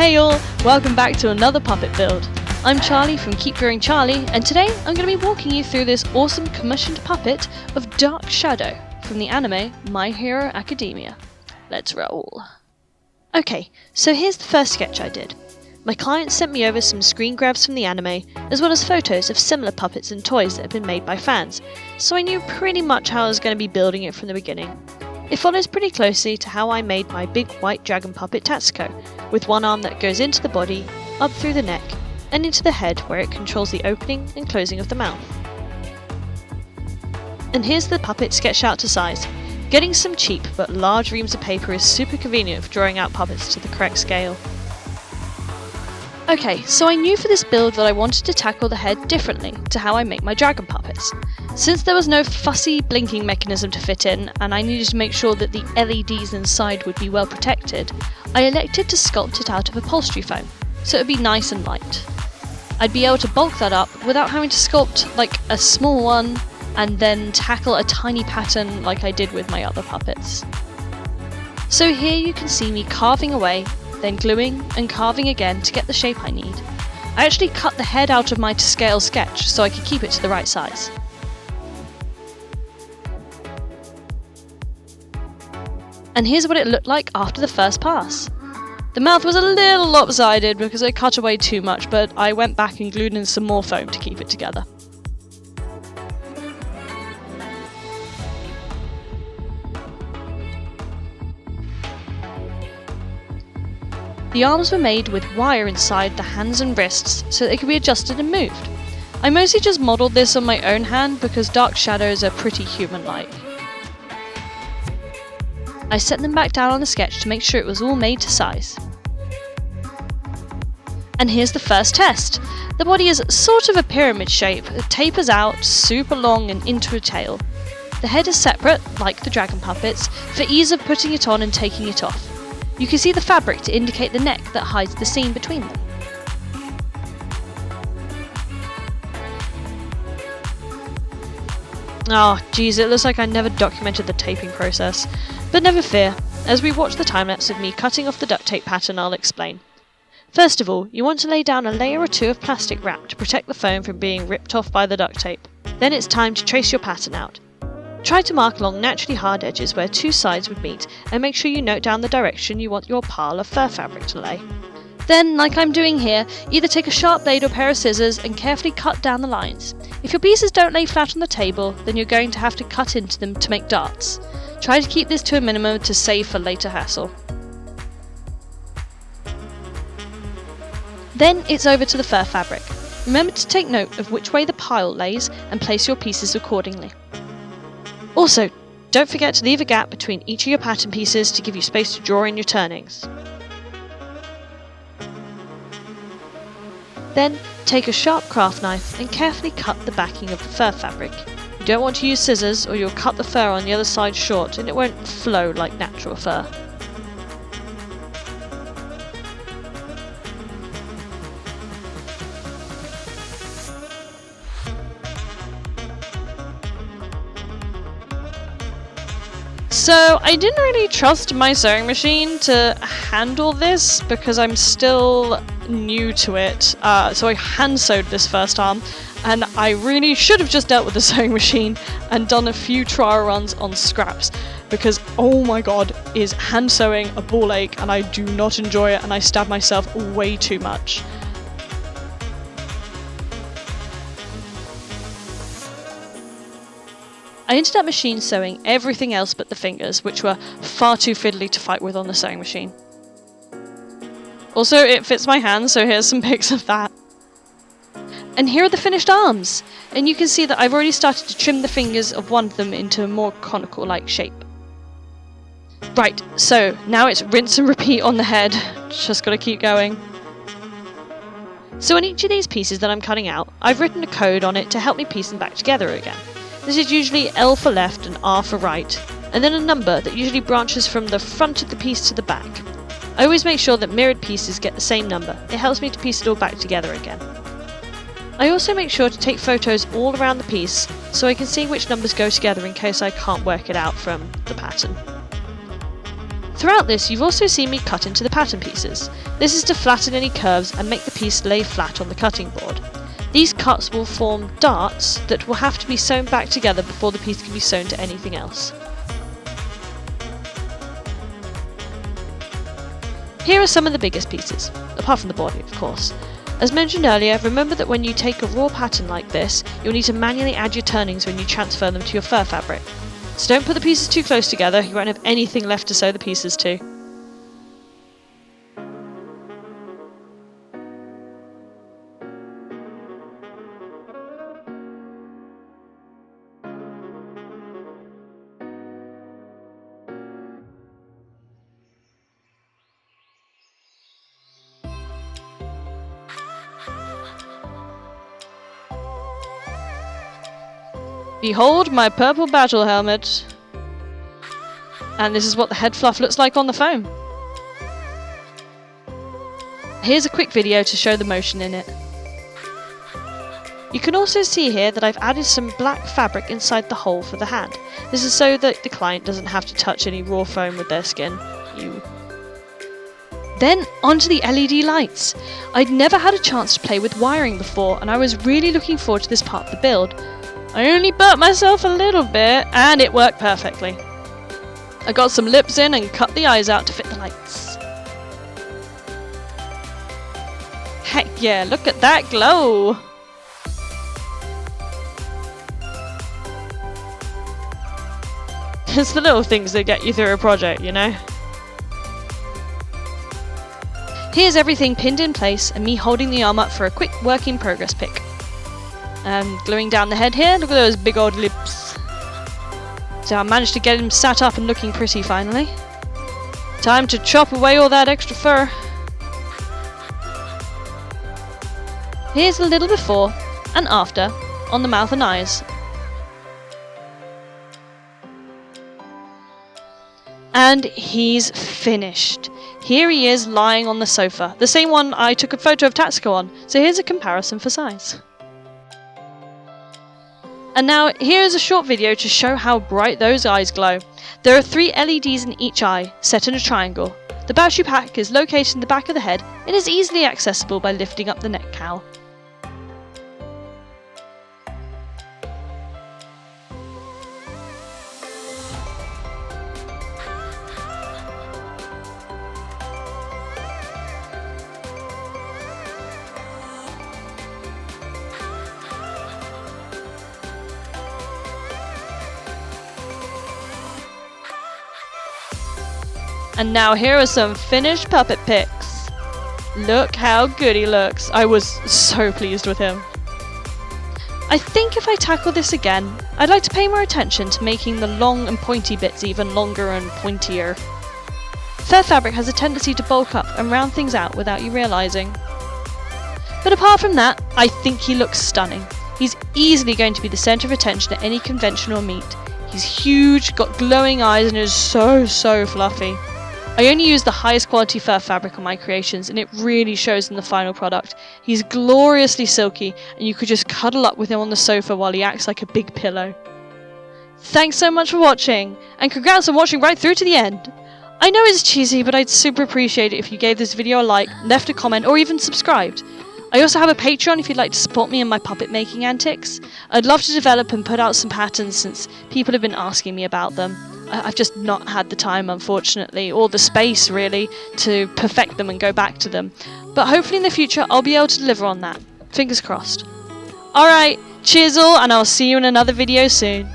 Hey all, welcome back to another puppet build. I'm Charlie from Keep Drawing Charlie, and today I'm going to be walking you through this awesome commissioned puppet of Dark Shadow from the anime My Hero Academia. Let's roll. Okay, so here's the first sketch I did. My client sent me over some screen grabs from the anime, as well as photos of similar puppets and toys that have been made by fans, so I knew pretty much how I was going to be building it from the beginning. It follows pretty closely to how I made my big white dragon puppet Tatsuko, with one arm that goes into the body, up through the neck, and into the head where it controls the opening and closing of the mouth. And here's the puppet sketched out to size. Getting some cheap but large reams of paper is super convenient for drawing out puppets to the correct scale. Okay, so I knew for this build that I wanted to tackle the head differently to how I make my dragon puppets. Since there was no fussy blinking mechanism to fit in, and I needed to make sure that the LEDs inside would be well protected, I elected to sculpt it out of upholstery foam, so it would be nice and light. I'd be able to bulk that up without having to sculpt like a small one and then tackle a tiny pattern like I did with my other puppets. So here you can see me carving away, then gluing and carving again to get the shape I need. I actually cut the head out of my to scale sketch so I could keep it to the right size. And here's what it looked like after the first pass. The mouth was a little lopsided because I cut away too much, but I went back and glued in some more foam to keep it together. The arms were made with wire inside the hands and wrists so they could be adjusted and moved. I mostly just modelled this on my own hand because dark shadows are pretty human-like. I set them back down on the sketch to make sure it was all made to size. And here's the first test. The body is sort of a pyramid shape, it tapers out, super long and into a tail. The head is separate, like the dragon puppets, for ease of putting it on and taking it off. You can see the fabric to indicate the neck that hides the seam between them. Oh geez, it looks like I never documented the taping process. But never fear, as we watch the time-lapse of me cutting off the duct tape pattern I'll explain. First of all, you want to lay down a layer or two of plastic wrap to protect the foam from being ripped off by the duct tape. Then it's time to trace your pattern out. Try to mark along naturally hard edges where two sides would meet and make sure you note down the direction you want your pile of fur fabric to lay. Then, like I'm doing here, either take a sharp blade or pair of scissors and carefully cut down the lines. If your pieces don't lay flat on the table, then you're going to have to cut into them to make darts. Try to keep this to a minimum to save for later hassle. Then it's over to the fur fabric. Remember to take note of which way the pile lays and place your pieces accordingly. Also, don't forget to leave a gap between each of your pattern pieces to give you space to draw in your turnings. Then, take a sharp craft knife and carefully cut the backing of the fur fabric. You don't want to use scissors or you'll cut the fur on the other side short and it won't flow like natural fur. So I didn't really trust my sewing machine to handle this because I'm still new to it, so I hand sewed this first arm, and I really should have just dealt with the sewing machine and done a few trial runs on scraps because oh my god, is hand sewing a ball ache and I do not enjoy it and I stab myself way too much. I ended up machine sewing everything else but the fingers, which were far too fiddly to fight with on the sewing machine. Also, it fits my hand, so here's some pics of that. And here are the finished arms! And you can see that I've already started to trim the fingers of one of them into a more conical-like shape. Right, so now it's rinse and repeat on the head. Just gotta keep going. So on each of these pieces that I'm cutting out, I've written a code on it to help me piece them back together again. This is usually L for left and R for right, and then a number that usually branches from the front of the piece to the back. I always make sure that mirrored pieces get the same number. It helps me to piece it all back together again. I also make sure to take photos all around the piece so I can see which numbers go together in case I can't work it out from the pattern. Throughout this, you've also seen me cut into the pattern pieces. This is to flatten any curves and make the piece lay flat on the cutting board. These cuts will form darts that will have to be sewn back together before the piece can be sewn to anything else. Here are some of the biggest pieces, apart from the body of course. As mentioned earlier, remember that when you take a raw pattern like this, you'll need to manually add your turnings when you transfer them to your fur fabric. So don't put the pieces too close together, you won't have anything left to sew the pieces to. Behold my purple battle helmet. And this is what the head fluff looks like on the foam. Here's a quick video to show the motion in it. You can also see here that I've added some black fabric inside the hole for the hand. This is so that the client doesn't have to touch any raw foam with their skin. Then onto the LED lights. I'd never had a chance to play with wiring before and I was really looking forward to this part of the build. I only burnt myself a little bit and it worked perfectly. I got some lips in and cut the eyes out to fit the lights. Heck yeah, look at that glow! It's the little things that get you through a project, you know? Here's everything pinned in place and me holding the arm up for a quick work in progress pic. Gluing down the head here, look at those big old lips. So I managed to get him sat up and looking pretty finally. Time to chop away all that extra fur. Here's a little before and after on the mouth and eyes. And he's finished. Here he is lying on the sofa, the same one I took a photo of Tatsuko on, so here's a comparison for size. And now here's a short video to show how bright those eyes glow. There are 3 LEDs in each eye, set in a triangle. The battery pack is located in the back of the head and is easily accessible by lifting up the neck cowl. And now here are some finished puppet pics. Look how good he looks. I was so pleased with him. I think if I tackle this again, I'd like to pay more attention to making the long and pointy bits even longer and pointier. Fur fabric has a tendency to bulk up and round things out without you realising. But apart from that, I think he looks stunning. He's easily going to be the centre of attention at any conventional meet. He's huge, got glowing eyes and is so fluffy. I only use the highest quality fur fabric on my creations and it really shows in the final product. He's gloriously silky and you could just cuddle up with him on the sofa while he acts like a big pillow. Thanks so much for watching and congrats on watching right through to the end. I know it's cheesy but I'd super appreciate it if you gave this video a like, left a comment or even subscribed. I also have a Patreon if you'd like to support me in my puppet making antics. I'd love to develop and put out some patterns since people have been asking me about them. I've just not had the time, unfortunately, or the space, really, to perfect them and go back to them. But hopefully in the future, I'll be able to deliver on that. Fingers crossed. Alright, cheers all, and I'll see you in another video soon.